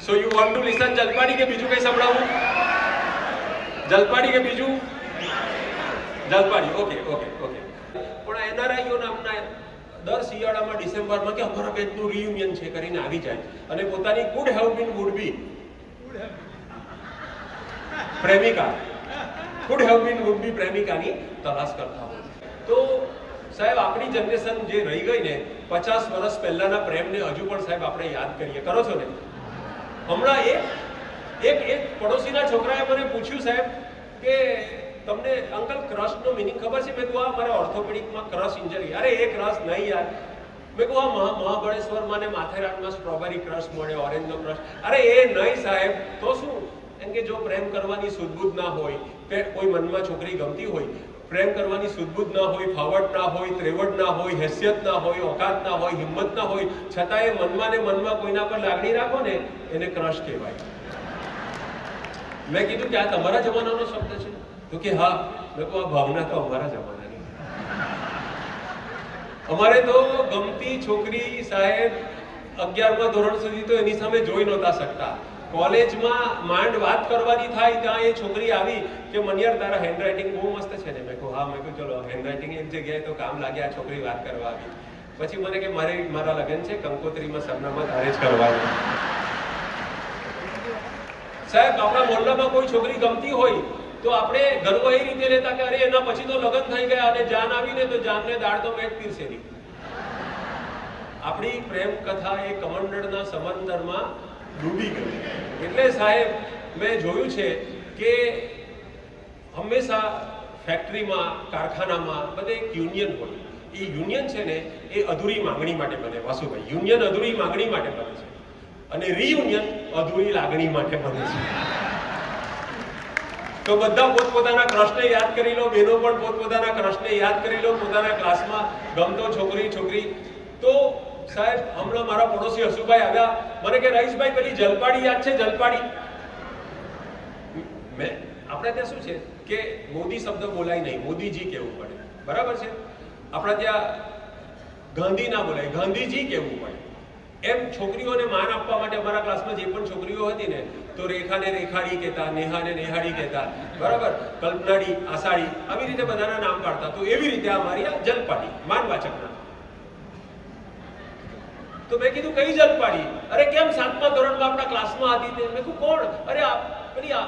So you want to listen જલપાડી કે બીજું કઈ સંભળાવું? જલપાડી કે બીજું? જલપાડી. Okay okay okay. પણ એનઆરઆઈઓ નામના દર શિયાળામાં ડિસેમ્બરમાં કે અમારા બેચનું રિયુનિયન છે કરીને આવી જાય અને પોતાની could have been would be પ્રેમિકા could have been would be પ્રેમિકાની તલાશ કરતા હોય. તો સાહેબ આપણી જનરેશન જે રહી ગઈ ને 50 વર્ષ પહેલાના પ્રેમને હજુ પણ સાહેબ આપણે યાદ કરીએ. કરો છો ને? હમણાં એક પડોશીના છોકરાએ મને પૂછ્યું સાહેબ કે તમને અંકલ ક્રશનો મિનિંગ ખબર છે? મેં કહું આ મારા ઓર્થોપેડિકમાં ક્રશ ઇન્જરી. અરે એ ક્રશ નહીં યાર. મેં કહું આ મહાબળેશ્વરમાં ને માથેરાનમાં સ્ટ્રોબેરી ક્રશ મળે, ઓરેન્જનો ક્રશ. અરે એ નહીં સાહેબ. તો શું? એમ કે જો પ્રેમ કરવાની સુધબુધ ના હોય કે કોઈ મનમાં છોકરી ગમતી હોય, પ્રેમ કરવાની સુધબુધ ના હોય, ફાવટ ના હોય, ત્રેવડ ના હોય, હેસિયત ના હોય, ઓકાત ના હોય, હિંમત ના હોય, છતાં એ મનમાં ને મનમાં કોઈના પર લાગણી રાખો ને એને ક્રશ કહેવાય. મેં કીધું કે આ તમારા જમાનાનો શબ્દ છે? તો કે હા. મેં કહું આ ભાવના તો અમારા જમાનાની. અમારે તો ગમતી છોકરી સાહેબ 11મા ધોરણ સુધી તો એની સામે જોઈ નહોતા શકતા. કોલેજમાં માંડ વાત કરવાની થાય ત્યાં એ છોકરી આવી કે મનિયાર તારા હેન્ડરાઇટિંગ બહુ મસ્ત છે ને. મેં કહું હા. મેં કહું ચલો હેન્ડરાઇટિંગ એક જગ્યાએ તો કામ લાગે. આ છોકરી વાત કરવા આવી. પછી મને કે મારા લગ્ન છે કંકોત્રીમાં સરનામા તારે જ કરવાનું. સાહેબ આપણા મોહલ્લામાં કોઈ છોકરી ગમતી હોય તો આપણે ગર્વ એ રીતે લેતા કે અરે એના પછી તો લગ્ન થઈ ગયા અને જાન આવીને તો જાનને દાળ તો મેં જ પીરસેલી. આપણી પ્રેમ કથા એ કમંડળના સમંદરમાં ડૂબી ગઈ. એટલે સાહેબ મેં જોયું છે કે હંમેશા ફેક્ટરીમાં, કારખાનામાં બધે એક યુનિયન હોય. એ યુનિયન છે ને એ અધૂરી માંગણી માટે બને. વાસુભાઈ, યુનિયન અધૂરી માંગણી માટે બને છે અને રિયુનિયન અધૂરી લાગણી માટે બને છે. તો બધા પોતપોતાના ક્રશને યાદ કરી લો. બહેનો પણ પોતપોતાના ક્રશને યાદ કરી લો. પોતાના ક્લાસમાં ગમતો છોકરી. તો સાહેબ હમણાં મારા પડોશી હસુભાઈ આવ્યા. મને કે રહીશભાઈ પેલી જલપાડી યાદ છે? જલપાડી. આપણે ત્યાં શું છે કે મોદી શબ્દ બોલાય નહીં, મોદીજી કહેવું પડે. બરાબર છે? આપણા ત્યાં ગાંધી ના બોલાય, ગાંધીજી કહેવું પડે. એમ છોકરીઓને માન આપવા માટે અમારા ક્લાસમાં જે પણ છોકરીઓ હતી ને તો રેખાને રેખાડી કહેતા, નેહાને નેહાડી કહેતા. બરાબર? કલ્પનાડી, આષાઢી, આવી રીતે બધાના નામ પાડતા. તો એવી રીતે અમારી આ જલપાડી માનવાચકના. તો મેં કીધું કઈ જલપાડી? અરે કેમ 7મા ધોરણમાં આપણા ક્લાસમાં હતી તે. મેં કીધું કોણ? અરે પેલી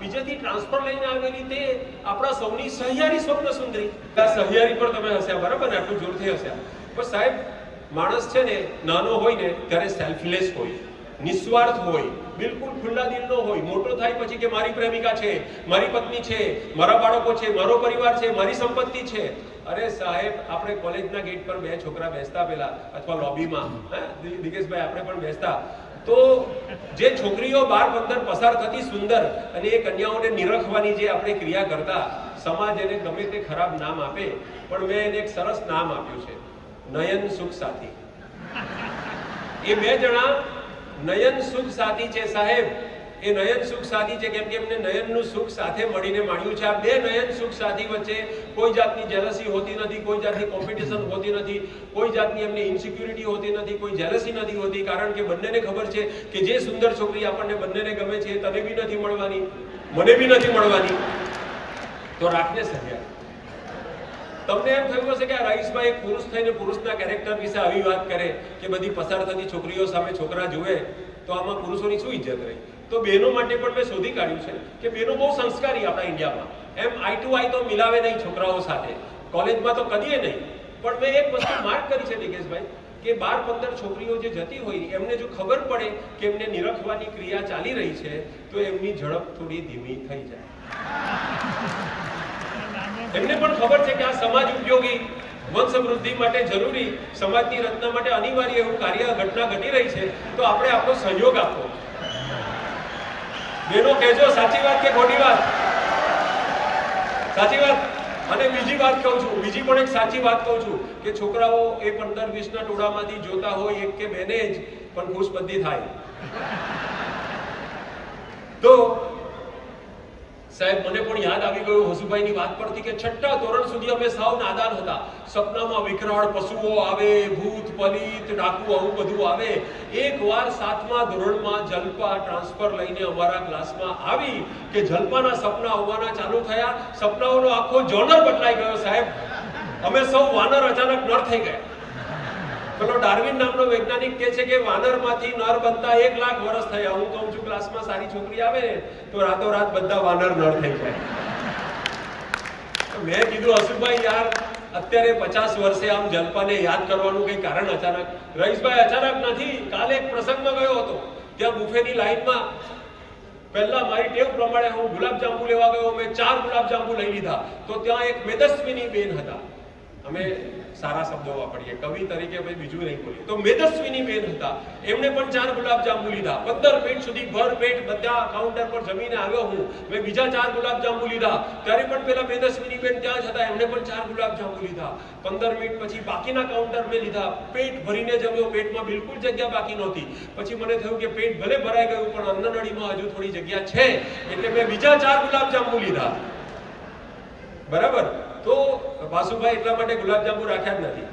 બીજેથી ટ્રાન્સફર લઈને આવેલી તે આપણા સૌની સહિયારી સ્વપ્ન સુંદરી. સહિયારી પર તમે હસ્યા. બરાબર ને? આટલું જોરથી હસ્યા. પણ સાહેબ માણસ છે ને નાનો હોય ને ત્યારે સેલ્ફલેસ હોય, નિસ્વાર્થ હોય, બિલકુલ ખુલ્લા દિલનો હોય. મોટો થાય પછી કે મારી પ્રેમિકા છે, મારી પત્ની છે, મારા બાળકો છે, મારો પરિવાર છે, મારી સંપત્તિ છે. અરે સાહેબ આપણે કોલેજના ગેટ પર 2 છોકરા બેસતા પેલા અથવા લોબીમાં, દિગેશભાઈ આપણે પણ બેસતા. તો જે છોકરીઓ 12-15 પસાર થતી સુંદર અને એ કન્યાઓને નિરખવાની જે આપણે ક્રિયા કરતા, સમાજ એને ગમે તે ખરાબ નામ આપે પણ મેં એને એક સરસ નામ આપ્યું છે, નયન સુખ સાથી. એ 2 જણા નયન સુખ સાથી છે સાહેબ. એ નયન સુખ સાથી છે કેમ કે એમને નયનનું સુખ સાથે મળીને માણ્યું છે. આ 2 નયન સુખ સાથી વચ્ચે કોઈ જાતની જેલસી હોતી નથી, કોઈ જાતની કોમ્પિટિશન હોતી નથી, કોઈ જાતની એમને ઇન્સિક્યુરિટી હોતી નથી, કોઈ જેલસી નથી હોતી. કારણ કે બંનેને ખબર છે કે જે સુંદર છોકરી આપણને બંનેને ગમે છે તને બી નથી મળવાની, મને બી નથી મળવાની. તો રાખને સહ્યા. તમને એમ થયું હશે કે આ રહીશભાઈ એક પુરુષ થઈને પુરુષના કેરેક્ટર વિશે આવી વાત કરે કે બધી પસાર થતી છોકરીઓ સામે છોકરા જુએ તો આમાં પુરુષોની શું ઇજ્જત રહી? તો બહેનો માટે પણ મેં શોધી કાઢ્યું છે કે બહેનો બહુ સંસ્કારી આપણા ઇન્ડિયામાં. એમ આઈ ટુ આઈ તો મિલાવે નહીં છોકરાઓ સાથે, કોલેજમાં તો કદીએ નહીં. પણ મેં એક વસ્તુ માર્ક કરી છે દિગેશભાઈ કે 12-15 છોકરીઓ જે જતી હોય એમને જો ખબર પડે કે એમને નિરખવાની ક્રિયા ચાલી રહી છે તો એમની ઝડપ થોડી ધીમી થઈ જાય. એમને પણ ખબર છે કે આ સમાજ ઉપયોગી, વંશ વૃદ્ધિ માટે જરૂરી, સમાજની રચના માટે અનિવાર્ય એવું કાર્ય ઘટના ઘટી રહી છે. તો આપણે આપણો સહયોગ આપવો. બેનો કહેજો સાચી વાત કે ખોટી વાત? સાચી વાત. અને બીજી વાત કહું છું, બીજી પણ એક સાચી વાત કહું છું કે છોકરાઓ એ 15-20ના ટોળામાંથી જોતા હોય એક કે બેને જ પણ ખુશ બધી થાય. તો સાહેબ મને પણ યાદ આવી ગયું હસુભાઈની વાત પરથી કે છઠ્ઠા ધોરણ સુધી અમે સાવ નાદાન હતા. સપનામાં વિકરાળ પશુઓ આવે, ભૂત પલિત ડાકુ આવું બધું આવે. એકવાર 7મા ધોરણમાં જલપા ટ્રાન્સફર લઈને અમારા ક્લાસમાં આવી કે જલપાના સપના આવવાના ચાલુ થયા. સપનાઓનો આખો જોનર બદલાઈ ગયો સાહેબ. અમે સૌ વાનર અચાનક નર થઈ ગયા. પેલો ડાર્વિન નામનો વૈજ્ઞાનિક કહે છે કે વાનરમાંથી નર બનતા 1 લાખ વર્ષ થયા. હું કહું છું ક્લાસમાં સારી છોકરી આવે ને તો રાતોરાત બધા વાનર નર થઈ જાય. મેં કીધું હસુભાઈ યાર અત્યારે 50 વર્ષે આમ જલપાને યાદ કરવાનું કઈ કારણ અચાનક? રઈસભાઈ અચાનક નથી. કાલે એક પ્રસંગમાં ગયો હતો, ત્યાં બુફેની લાઈનમાં પહેલા મારી ટેવ પ્રમાણે હું ગુલાબજાંબુ લેવા ગયો. મેં 4 ગુલાબજાંબુ લઈ લીધા. તો ત્યાં એક મેદસ્વીની બેન હતા. અમે સારા શબ્દો વાપરીએ, કવિ તરીકે ભાઈ બીજું નહીં બોલીએ. તો મેદસ્વીની બેન હતા, એમણે પણ 4 ગુલાબજાંબુ લીધા. 15 મિનિટ સુધી ભર પેટ બધા કાઉન્ટર પર જમીને આવ્યો હું. મેં બીજા 4 ગુલાબજાંબુ લીધા. ત્યારે પણ પેલા મેદસ્વીની બેન ત્યાં જ હતા, એમણે પણ 4 ગુલાબજાંબુ લીધા. 15 મિનિટ પછી બાકીના કાઉન્ટર મેં લીધા. પેટ ભરીને જમ્યો, પેટમાં બિલકુલ જગ્યા બાકી નહોતી. પછી મને થયું કે પેટ ભલે ભરાઈ ગયું પણ અન્નનળીમાં હજુ થોડી જગ્યા છે, એટલે મેં બીજા 4 ગુલાબજાંબુ લીધા. બરાબર? તો વાસુભાઈ એટલા માટે ગુલાબજાંબુ રાખ્યા જ નથી.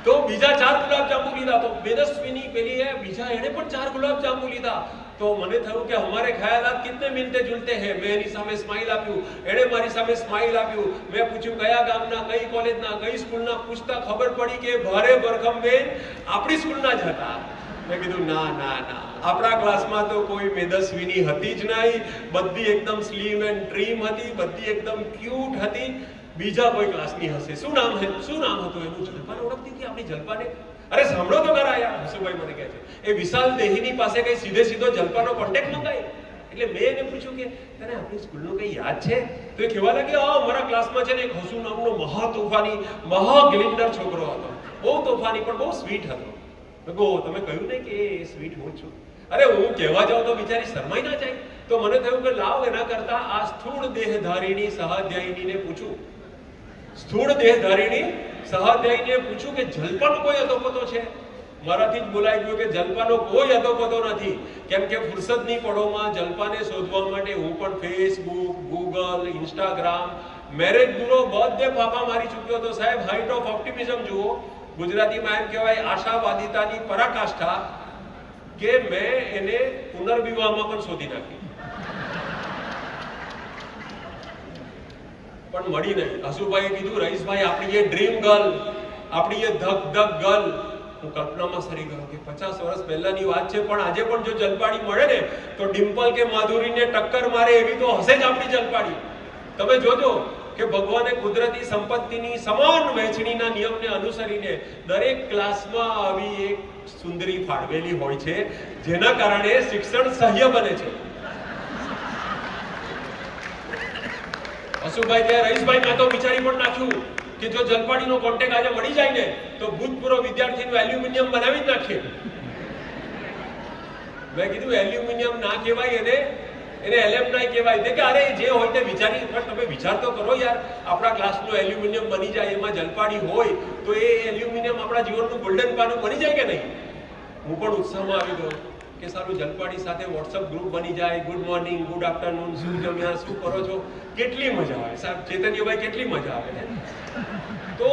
તો બીજા 4 ગુલાબજાંબુ લીધા. તો મેદસ્વીની પેલી બીજા એને પણ 4 ગુલાબજાંબુ લીધા. તો મને થયું કે હમારે ખ્યાલાત કિતને મિલતે જુલતે હે. મેં એની સામે સ્માઈલ આપ્યું, એણે મારી સામે સ્માઈલ આપ્યું. મેં પૂછ્યું કયા ગામના, કઈ કોલેજના, કઈ સ્કૂલના. પૂછતા ખબર પડી કે ભારે ભરખમ બેન આપણી સ્કૂલના જ હતા. મેં કીધું ના ના ના, આપણા ક્લાસમાં તો કોઈ મેદસ્વીની હતી જ નહીં. બધી એકદમ સ્લીમ એન્ડ ટ્રીમ હતી, બધી એકદમ ક્યુટ હતી. બીજા કોઈ ક્લાસની હશે. શું નામ હતું એનું? જલપાને ઓળખતી હતી આપણી જલપાને? અરે સાંભળો તો ખરા યાર. હસુભાઈ મને કહે છે એ વિશાલ દેહીની પાસે કઈ સીધો જલપાનો કોન્ટેક્ટ મંગાય. એટલે મેં એને પૂછ્યું કે તને આપણી સ્કૂલનું કઈ યાદ છે? તો એ કહેવા લાગે અમારા ક્લાસમાં છે ને એક હસુ નામનો મહા તોફાની, મહા ગ્લિન્ડર છોકરો હતો. બહુ તોફાની પણ બહુ સ્વીટ હતો. તમે કહ્યું ને કે એ સ્વીટ હું છું. અરે હું કહેવા જાઉં તો બિચારી શરમાઈ ના જાય. તો મને થયું કે લાવ એના કરતા આ સ્થૂળ દેહધારીણી સહાધ્યાયીને પૂછું. સ્થૂળ દેહધારીણી સહાધ્યાયીને પૂછું કે જલપાનો કોઈ અધોપતો છે? મારાથી જ બોલાઈ ગયું કે જલપાનો કોઈ અધોપતો નથી. કેમ કે ફુરસદની પળોમાં જલપાને શોધવા માટે હું પણ Facebook, Google, Instagram, marriage bureau બધે ફાફા મારી ચૂક્યો હતો સાહેબ. હાઇટ ઓફ ઓપ્ટિમિઝમ જુઓ. ગુજરાતીમાં એમ કહેવાય આશાવાદિતાની પરાકાષ્ઠા કે મેં એને પુનર્વિવાહમાં પણ શોધી નાખી, પણ મળી નહીં. હસુભાઈએ કીધું રઈસભાઈ આપણી એ ડ્રીમ ગર્લ, આપણી એ ધક ધક ગર્લ. હું કલ્પનામાં સરી ગયો કે 50 વર્ષ પહેલાની વાત છે, પણ આજે પણ જો જલપાડી મળે ને તો ડિમ્પલ કે માધુરીને ટક્કર મારે એવી તો હશે જ આપણી જલપાડી. તમે જોજો કે ભગવાને કુદરતી સંપત્તિની સમાન વહેંચણીના નિયમને અનુસરીને દરેક ક્લાસમાં આવી એક સુંદરી ફાળવેલી હોય છે, જેના કારણે શિક્ષણ સહ્ય બને છે. હસુભાઈ કે રઈસભાઈ મેં તો વિચારી પણ નાખ્યું કે જો જલપાડીનો કોન્ટેક્ટ આજે મળી જાય ને તો ભૂતપૂર્વ વિદ્યાર્થીનું એલ્યુમિનિયમ બનાવી જ નાખીએ. મેં કીધું એલ્યુમિનિયમ ના કહેવાય એને એલેમનાઈ કહેવાય. કે અરે જે હોય તે વિચારી, પણ તમે વિચાર તો કરો યાર. આપણા ક્લાસનું એલ્યુમિનિયમ બની જાય, એમાં જલપાડી હોય તો એ એલ્યુમિનિયમ આપણા જીવનનું ગોલ્ડન પાનું બની જાય કે નહીં? હું પણ ઉત્સાહમાં આવી ગયો કે સારું જલપાડી સાથે વોટ્સઅપ ગ્રુપ બની જાય. ગુડ મોર્નિંગ, ગુડ આફ્ટરનૂન, શું જમ્યા, શું કરો છો, કેટલી મજા આવે સાહેબ. ચેતન્યભાઈ કેટલી મજા આવે ને. તો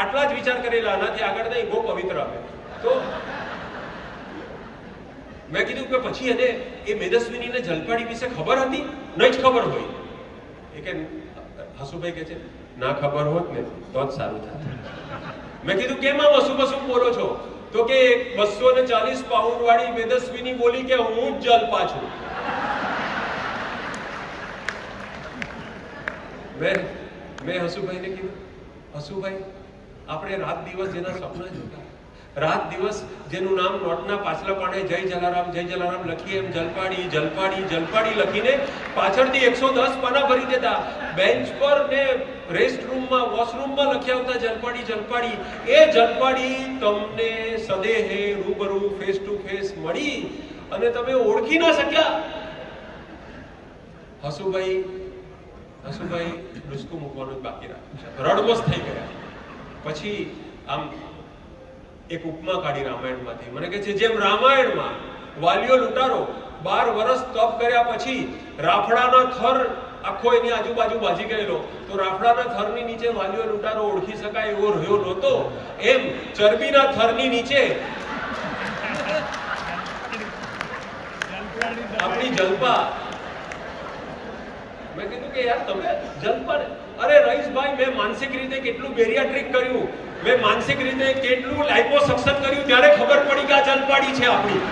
આટલા જ વિચાર કરેલા, આનાથી આગળ નહીં, બહુ પવિત્ર આવે. તો મેં કીધું કે પછી એને એ મેદસ્વીનીને જલપાડી વિશે ખબર હતી? નહીં જ ખબર હોય. એ કે હસુભાઈ કે છે ના ખબર હોત ને તો જ સારું થાત. મેં કીધું કેમ આમ અશુભ બોલો છો? તો કે 240 પાઉન્ડ વાળી મેદસ્વીની બોલી કે હું જ જલપા છું. મેં હસુભાઈને કીધું હસુભાઈ આપણે રાત દિવસ જેના સપના જોતા, રાત દિવસ જેનું નામ નોટના પાછલા પાને જય જલારામ લખીએ એમ જલપાડી જલપાડી જલપાડી લખીને પાછળથી 110 પાના ભરી દેતા. બેન્ચ પર ને રેસ્ટ રૂમમાં, વોશરૂમમાં લખ્યા આવતા જલપાડી જલપાડી. એ જલપાડી તમને સદેહે રૂબરૂ ફેસ ટુ ફેસ મળી અને તમે ઓળખી ના શક્યા. હસુભાઈ ડુસકું મૂકવાનું જ બાકી રાખ્યું, રડમસ થઈ ગયા. પછી આમ એક ઉપમા કાઢી રામાયણમાંથી. મને કહે છે જેમ રામાયણમાં વાલીઓ લૂંટારો 12 વર્ષ તપ કર્યા પછી રાફડાના થર આખો એની આજુબાજુ ભાજી ગયેલો, તો રાફડાના થરની નીચે વાલીઓ લૂંટારો ઓળખી શકાય એવો રહ્યો નહોતો, એમ ચરબીના થરની નીચે આપણી જલ્પા. મેં કીધું કે યાર તમે જલ્પા ને, અરે રઈસભાઈ મેં માનસિક રીતે કેટલું બેરિયાટ્રિક કર્યું, મેં માનસિક રીતે કેટલું લાઇપોસક્શન કર્યું, ત્યારે ખબર પડી કે આ જલપાડી છે આપણી.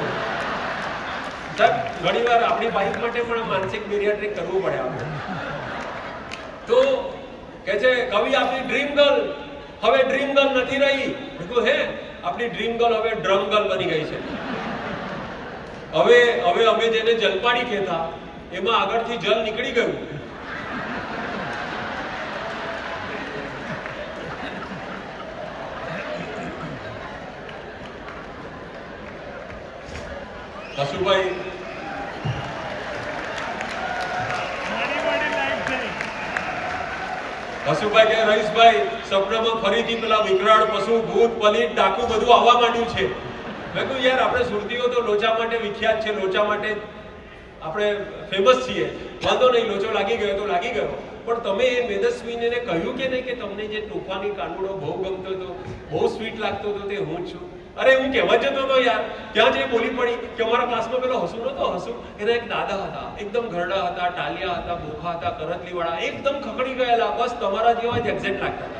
ઘણી વાર આપણી બાઈક માટે પણ માનસિક બેરિયાટ્રિક કરવું પડે આપણે. તો કે છે કવિ આપણી ડ્રીમ ગર્લ હવે ડ્રીમ ગર્લ નથી રહી. કીધું હે, આપણી ડ્રીમ ગર્લ હવે ડ્રમ ગર્લ બની ગઈ છે. હવે અમે જેને જલપાડી કહેતા એમાં આગળથી જલ નીકળી ગયું. હસુભાઈ કે રઈસભાઈ સપનામાં ફરીથી પેલા વિકરાળ પશુ ભૂત પલિત ડાકુ બધું આવવા માંડ્યું છે. મેં કહ્યું યાર આપણે સુરતીઓ તો લોચા માટે વિખ્યાત છે, લોચા માટે આપણે ફેમસ છીએ, વાંધો નહીં, લોચો લાગી ગયો તો લાગી ગયો. પણ તમે એ મેદસ્વીને કહ્યું કે નહીં કે તમને જે તોફાની કાનુડો બહુ ગમતો હતો, બહુ સ્વીટ લાગતો હતો, તે હું જ છું. અરે હું કહેવા જતો હતો યાર, ત્યાં જે બોલી પડી કે અમારા ક્લાસમાં પેલો હસુ નતો, હસુ એના એક દાદા હતા, એકદમ ઘરડા હતા, ટાલિયા હતા, બોખા હતા, કરતલી વાળા, એકદમ ખકડી ગયેલા, બસ તમારા જેવા જ એક્ઝેક્ટ લાગતા.